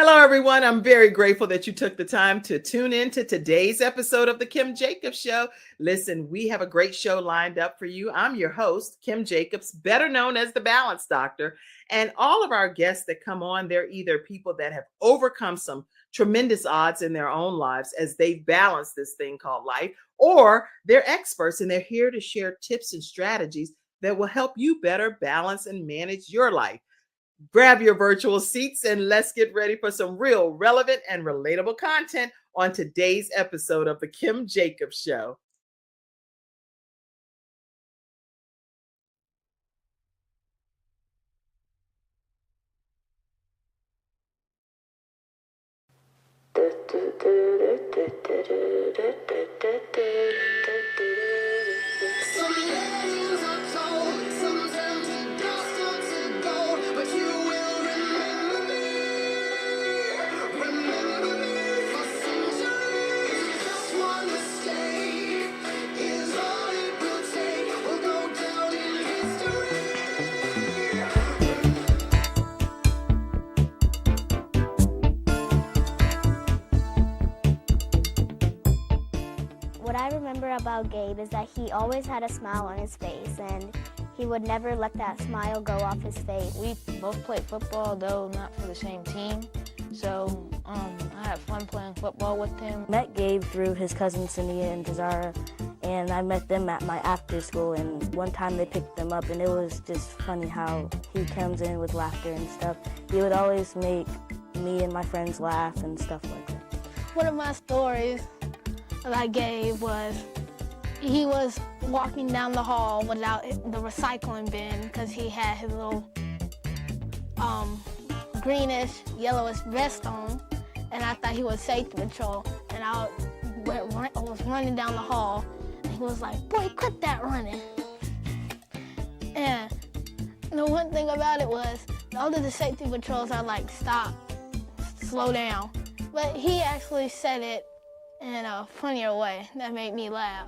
Hello, everyone. I'm very grateful that you took the time to tune in to today's episode of The Kim Jacobs Show. Listen, we have a great show lined up for you. I'm your host, Kim Jacobs, better known as the Balance Doctor. And all of our guests that come on, they're either people that have overcome some tremendous odds in their own lives as they balance this thing called life, or they're experts and they're here to share tips and strategies that will help you better balance and manage your life. Grab your virtual seats and let's get ready for some real relevant and relatable content on today's episode of The Kim Jacobs Show. What I remember about Gabe is that he always had a smile on his face, and he would never let that smile go off his face. We both played football, though not for the same team. So I had fun playing football with him. Met Gabe through his cousins Cindy and Desara, and I met them at my after school, and one time they picked them up, and it was just funny how he comes in with laughter and stuff. He would always make me and my friends laugh and stuff like that. One of my stories that I gave was he was walking down the hall without the recycling bin because he had his little greenish, yellowish vest on, and I thought he was safety patrol, and I was running down the hall, and he was like, "Boy, quit that running." And the one thing about it was, all of the safety patrols are like, "Stop, slow down," but he actually said it in a funnier way that made me laugh.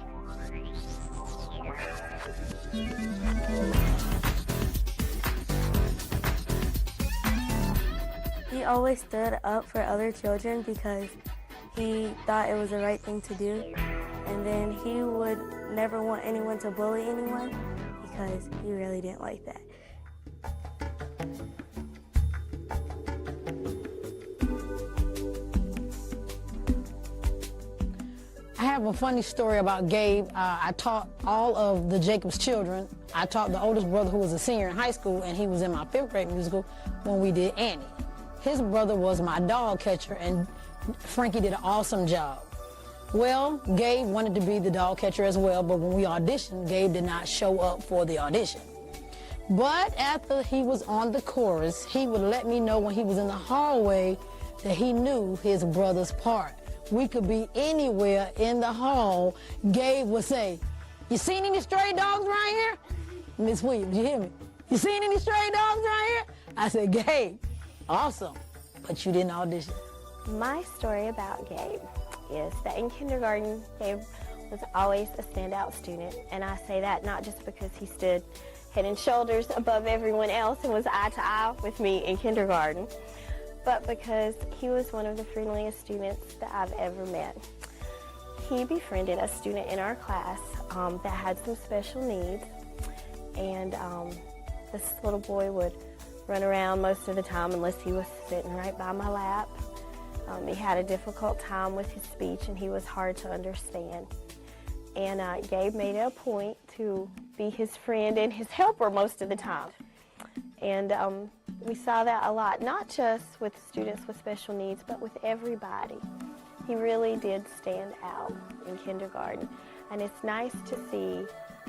He always stood up for other children because he thought it was the right thing to do, and then he would never want anyone to bully anyone because he really didn't like that. I have a funny story about Gabe. I taught all of the Jacobs children. I taught the oldest brother who was a senior in high school, and he was in my 5th grade musical when we did Annie. His brother was my dog catcher, and Frankie did an awesome job. Well, Gabe wanted to be the dog catcher as well, but when we auditioned, Gabe did not show up for the audition. But after he was on the chorus, he would let me know when he was in the hallway that he knew his brother's part. We could be anywhere in the hall. Gabe would say, "You seen any stray dogs around here?" Miss Williams, you hear me? "You seen any stray dogs around here?" I said, "Gabe, awesome, but you didn't audition." My story about Gabe is that in kindergarten, Gabe was always a standout student, and I say that not just because he stood head and shoulders above everyone else and was eye to eye with me in kindergarten, but because he was one of the friendliest students that I've ever met. He befriended a student in our class that had some special needs, and this little boy would run around most of the time unless he was sitting right by my lap. He had a difficult time with his speech, and he was hard to understand. And Gabe made it a point to be his friend and his helper most of the time. And we saw that a lot, not just with students with special needs, but with everybody. He really did stand out in kindergarten. And it's nice to see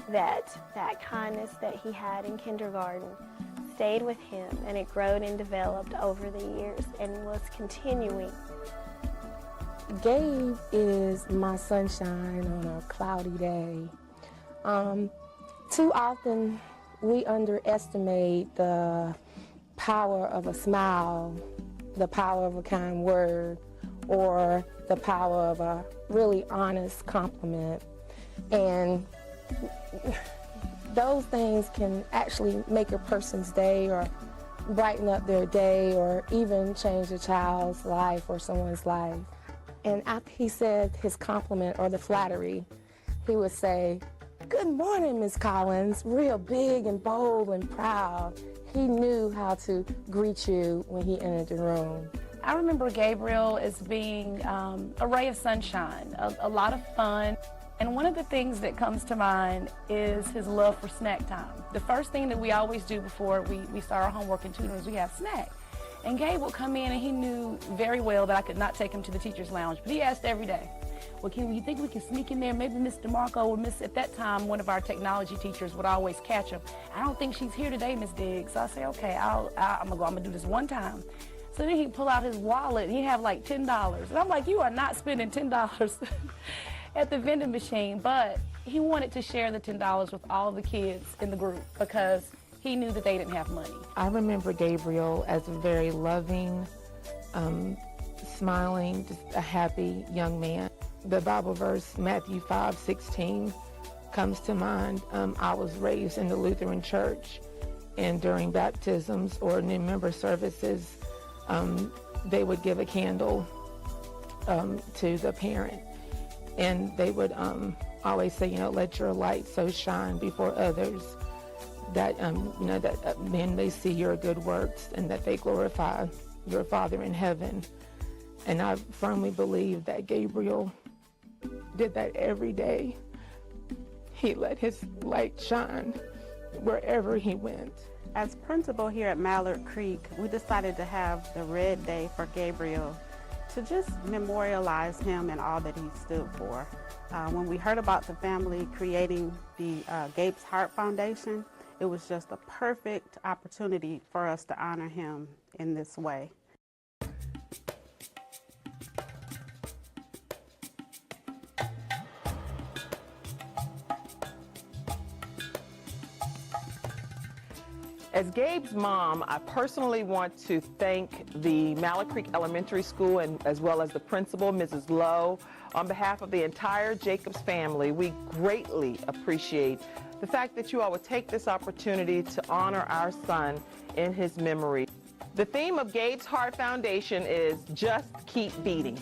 that that kindness that he had in kindergarten stayed with him, and it growed and developed over the years and was continuing. Gabe is my sunshine on a cloudy day. Too often we underestimate the power of a smile, the power of a kind word, or the power of a really honest compliment. And those things can actually make a person's day or brighten up their day or even change a child's life or someone's life. And after he said his compliment or the flattery, he would say, "Good morning, Miss Collins," real big and bold and proud. He knew how to greet you when he entered the room. I remember Gabriel as being a ray of sunshine, a lot of fun. And one of the things that comes to mind is his love for snack time. The first thing that we always do before we start our homework and tutoring is we have snack. And Gabe would come in and he knew very well that I could not take him to the teacher's lounge, but he asked every day, "Well, you think we can sneak in there? Maybe Miss DeMarco or at that time, one of our technology teachers would always catch him. I don't think she's here today, Miss Diggs." So I say, "Okay, I'm gonna do this one time." So then he'd pull out his wallet and he'd have like $10. And I'm like, "You are not spending $10 at the vending machine." But he wanted to share the $10 with all the kids in the group because he knew that they didn't have money. I remember Gabriel as a very loving, smiling, just a happy young man. The Bible verse, Matthew 5:16, comes to mind. I was raised in the Lutheran Church, and during baptisms or new member services, they would give a candle to the parent. And they would always say, "Let your light so shine before others that, that men may see your good works and that they glorify your Father in heaven." And I firmly believe that Gabriel did that every day. He let his light shine wherever he went. As principal here at Mallard Creek, we decided to have the Red Day for Gabriel to just memorialize him and all that he stood for. When we heard about the family creating the Gabe'S Heart Foundation, it was just a perfect opportunity for us to honor him in this way. As Gabe's mom, I personally want to thank the Mallard Creek Elementary School and as well as the principal, Mrs. Lowe. On behalf of the entire Jacobs family, we greatly appreciate the fact that you all would take this opportunity to honor our son in his memory. The theme of Gabe'S Heart Foundation is Just Keep Beating.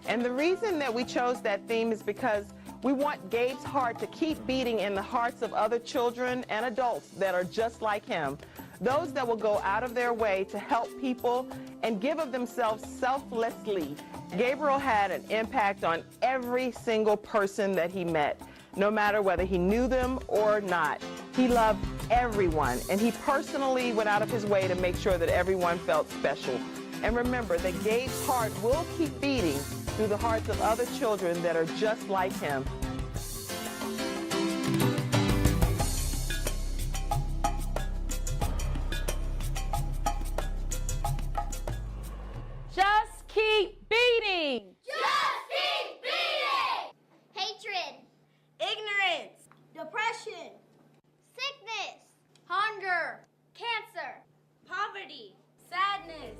And the reason that we chose that theme is because we want Gabe's heart to keep beating in the hearts of other children and adults that are just like him. Those that will go out of their way to help people and give of themselves selflessly. Gabriel had an impact on every single person that he met, no matter whether he knew them or not. He loved everyone, and he personally went out of his way to make sure that everyone felt special. And remember that Gabe's heart will keep beating through the hearts of other children that are just like him. Just keep beating! Just keep beating! Hatred, ignorance, depression, sickness, hunger, cancer, poverty, sadness.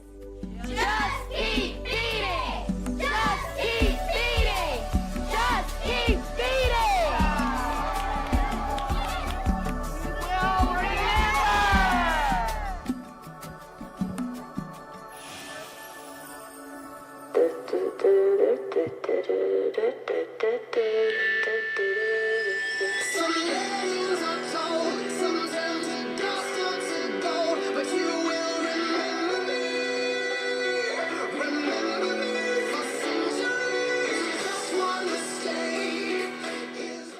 Just keep beating! Just keep beating! Just keep beating! We'll Some legends are told, some turn to dust or to gold, but you will remember me. Remember me for centuries. Just one mistake is.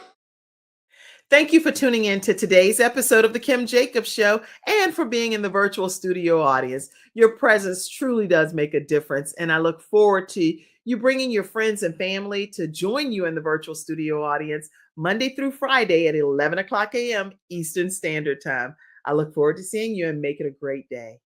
Thank you for tuning in to today's episode of the Kim Jacobs Show and for being in the virtual studio audience. Your presence truly does make a difference, and I look forward to you bringing your friends and family to join you in the virtual studio audience Monday through Friday at 11 o'clock a.m. Eastern Standard Time. I look forward to seeing you and make it a great day.